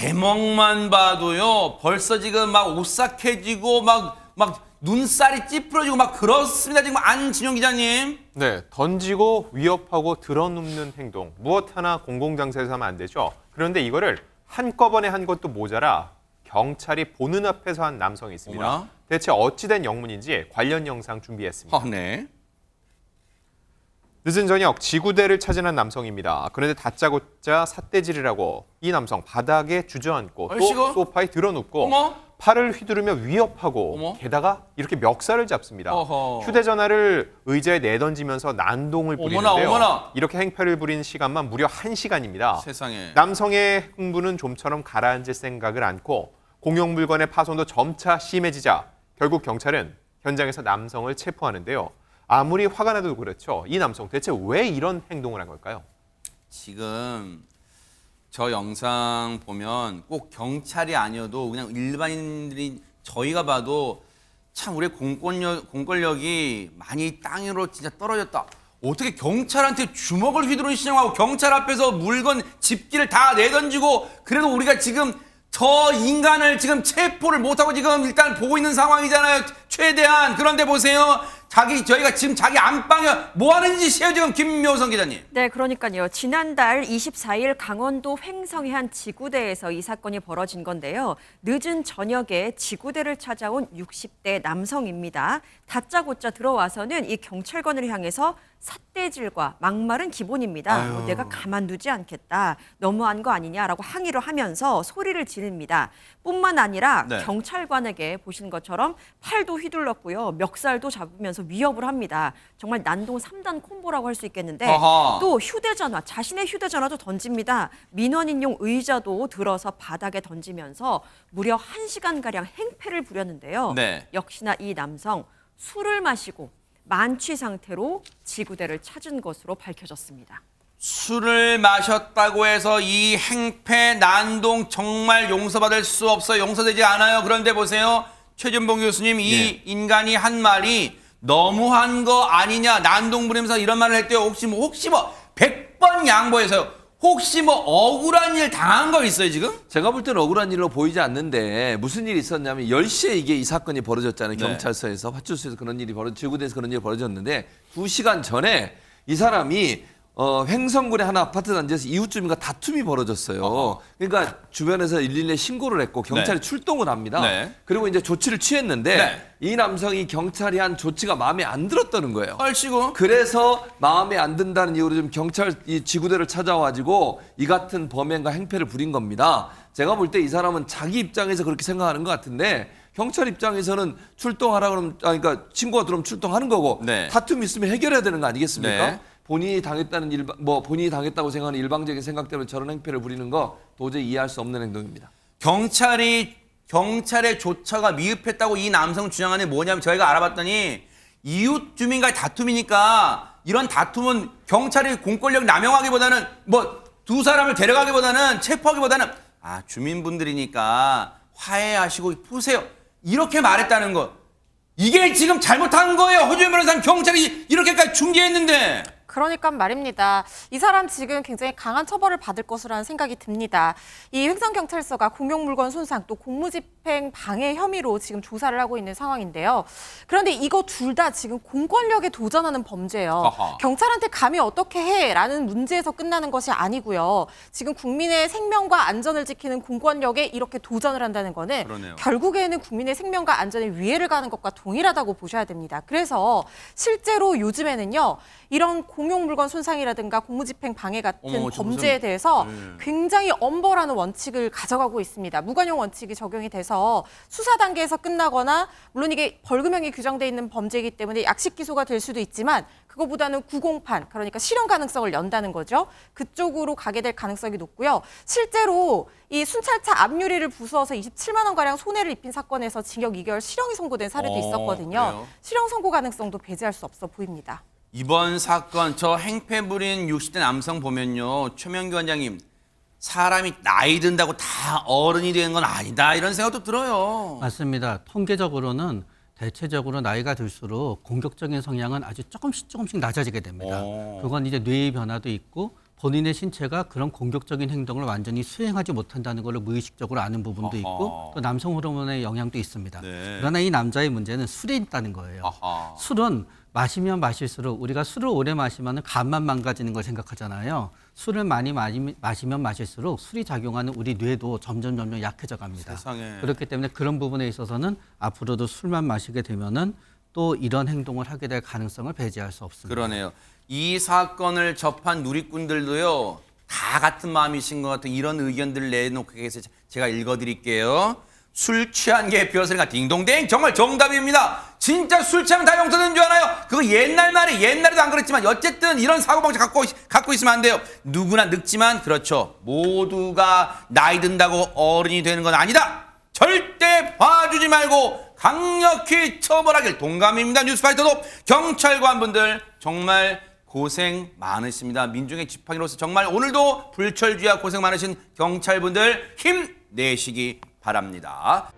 제목만 봐도요. 벌써 지금 막 오싹해지고 막 눈살이 찌푸려지고 막 그렇습니다. 지금 안진용 기자님. 네, 던지고 위협하고 들어눕는 행동. 무엇 하나 공공장소에서 하면 안 되죠. 그런데 이거를 한꺼번에 한 것도 모자라 경찰이 보는 앞에서 한 남성이 있습니다. 어머나? 대체 어찌된 영문인지 관련 영상 준비했습니다. 네. 늦은 저녁 지구대를 찾은 한 남성입니다. 그런데 다짜고짜 삿대질을 하고 이 남성 바닥에 주저앉고 얼씨구? 또 소파에 들어눕고 어머? 팔을 휘두르며 위협하고 어머? 게다가 이렇게 멱살을 잡습니다. 어허. 휴대전화를 의자에 내던지면서 난동을 어머나, 부리는데요. 어머나. 이렇게 행패를 부린 시간만 무려 1시간입니다. 세상에. 남성의 흥분은 좀처럼 가라앉을 생각을 않고 공용 물건의 파손도 점차 심해지자 결국 경찰은 현장에서 남성을 체포하는데요. 아무리 화가 나도 그렇죠. 이 남성 대체 왜 이런 행동을 한 걸까요? 지금 저 영상 보면 꼭 경찰이 아니어도 그냥 일반인들이 저희가 봐도 참 우리의 공권력이 많이 땅으로 진짜 떨어졌다. 어떻게 경찰한테 주먹을 휘두르는 시정하고 경찰 앞에서 물건 집기를 다 내던지고 그래도 우리가 지금 저 인간을 지금 체포를 못하고 지금 일단 보고 있는 상황이잖아요. 최대한. 그런데 보세요. 저희가 지금 자기 안방에 뭐 하는 짓이에요, 지금 김묘성 기자님. 네, 그러니까요. 지난달 24일 강원도 횡성의 한 지구대에서 이 사건이 벌어진 건데요. 늦은 저녁에 지구대를 찾아온 60대 남성입니다. 다짜고짜 들어와서는 이 경찰관을 향해서 삿대질과 막말은 기본입니다. 내가 가만두지 않겠다. 너무한 거 아니냐라고 항의를 하면서 소리를 지릅니다. 뿐만 아니라 네. 경찰관에게 보신 것처럼 팔도 휘둘렀고요. 멱살도 잡으면서 위협을 합니다. 정말 난동 3단 콤보라고 할 수 있겠는데 아하. 또 휴대전화, 자신의 휴대전화도 던집니다. 민원인용 의자도 들어서 바닥에 던지면서 무려 1시간가량 행패를 부렸는데요. 네. 역시나 이 남성 술을 마시고 만취 상태로 지구대를 찾은 것으로 밝혀졌습니다. 술을 마셨다고 해서 이 행패, 난동 정말 용서받을 수 없어요. 용서되지 않아요. 그런데 보세요. 최준봉 교수님, 이 인간이 한 말이 너무한 거 아니냐, 난동 부리면서 이런 말을 할 때 혹시 뭐 100번 양보해서요. 혹시 뭐 억울한 일 당한 거 있어요, 지금? 제가 볼 때는 억울한 일로 보이지 않는데 무슨 일이 있었냐면 10시에 이게 이 사건이 벌어졌잖아요. 네. 경찰서에서 파출소에서 그런 일이 지구대에서 그런 일이 벌어졌는데 2시간 전에 이 사람이 횡성군의 한 아파트 단지에서 이웃 주민과 다툼이 벌어졌어요. 그러니까 주변에서 112에 신고를 했고 경찰이 네. 출동을 합니다. 네. 그리고 이제 조치를 취했는데 네. 이 남성이 경찰이 한 조치가 마음에 안 들었다는 거예요. 얼씨구. 그래서 마음에 안 든다는 이유로 좀 경찰 이 지구대를 찾아와가지고 이 같은 범행과 행패를 부린 겁니다. 제가 볼 때 이 사람은 자기 입장에서 그렇게 생각하는 것 같은데 경찰 입장에서는 출동하라 그러면 그러니까 친구가 들어오면 출동하는 거고 네. 다툼 있으면 해결해야 되는 거 아니겠습니까? 네. 본인이 본인이 당했다고 생각하는 일방적인 생각 때문에 저런 행패를 부리는 거 도저히 이해할 수 없는 행동입니다. 경찰의 조처가 미흡했다고 이 남성 주장하는 뭐냐면 저희가 알아봤더니 이웃 주민과의 다툼이니까 이런 다툼은 경찰이 공권력 남용하기보다는 뭐 두 사람을 데려가기보다는 체포하기보다는 주민분들이니까 화해하시고 푸세요. 이렇게 말했다는 거. 이게 지금 잘못한 거예요. 허주현 변호사님, 경찰이 이렇게까지 중재했는데. 그러니까 말입니다. 이 사람 지금 굉장히 강한 처벌을 받을 것이라는 생각이 듭니다. 이 횡성경찰서가 공용물건 손상 또 공무집행 방해 혐의로 지금 조사를 하고 있는 상황인데요. 그런데 이거 둘 다 지금 공권력에 도전하는 범죄예요. 아하. 경찰한테 감히 어떻게 해라는 문제에서 끝나는 것이 아니고요. 지금 국민의 생명과 안전을 지키는 공권력에 이렇게 도전을 한다는 거는 그러네요. 결국에는 국민의 생명과 안전에 위해를 가는 것과 동일하다고 보셔야 됩니다. 그래서 실제로 요즘에는요. 이런 공용물건 손상이라든가 공무집행 방해 같은 어머, 저 범죄에 대해서 네. 굉장히 엄벌하는 원칙을 가져가고 있습니다. 무관용 원칙이 적용이 돼서 수사 단계에서 끝나거나 물론 이게 벌금형이 규정돼 있는 범죄이기 때문에 약식 기소가 될 수도 있지만 그거보다는 구공판, 그러니까 실형 가능성을 연다는 거죠. 그쪽으로 가게 될 가능성이 높고요. 실제로 이 순찰차 앞유리를 부수어서 27만 원가량 손해를 입힌 사건에서 징역 2개월 실형이 선고된 사례도 있었거든요. 그래요? 실형 선고 가능성도 배제할 수 없어 보입니다. 이번 사건 저 행패 부린 60대 남성 보면요. 최명규 원장님, 사람이 나이 든다고 다 어른이 되는 건 아니다. 이런 생각도 들어요. 맞습니다. 통계적으로는 대체적으로 나이가 들수록 공격적인 성향은 아주 조금씩 낮아지게 됩니다. 오. 그건 이제 뇌의 변화도 있고 본인의 신체가 그런 공격적인 행동을 완전히 수행하지 못한다는 걸 무의식적으로 아는 부분도 어허. 있고 또 남성 호르몬의 영향도 있습니다. 네. 그러나 이 남자의 문제는 술에 있다는 거예요. 아하. 술은 마시면 마실수록 우리가 술을 오래 마시면 간만 망가지는 걸 생각하잖아요. 술을 많이 마시면 마실수록 술이 작용하는 우리 뇌도 점점 약해져 갑니다. 세상에. 그렇기 때문에 그런 부분에 있어서는 앞으로도 술만 마시게 되면은 또 이런 행동을 하게 될 가능성을 배제할 수 없습니다. 그러네요. 이 사건을 접한 누리꾼들도요, 다 같은 마음이신 것 같은 이런 의견들을 내놓고 계세요. 제가 읽어드릴게요. 술 취한 게 벼슬이가 딩동댕 정말 정답입니다. 진짜 술 취하면 다 용서되는 줄 알아요? 그거 옛날 말이 옛날에도 안 그랬지만 어쨌든 이런 사고방식 갖고 있으면 안 돼요. 누구나 늙지만 그렇죠. 모두가 나이 든다고 어른이 되는 건 아니다. 절대 봐주지 말고 강력히 처벌하길. 동감입니다. 뉴스파이터도 경찰관분들 정말 고생 많으십니다. 민중의 지팡이로서 정말 오늘도 불철주야 고생 많으신 경찰분들 힘내시기 바랍니다.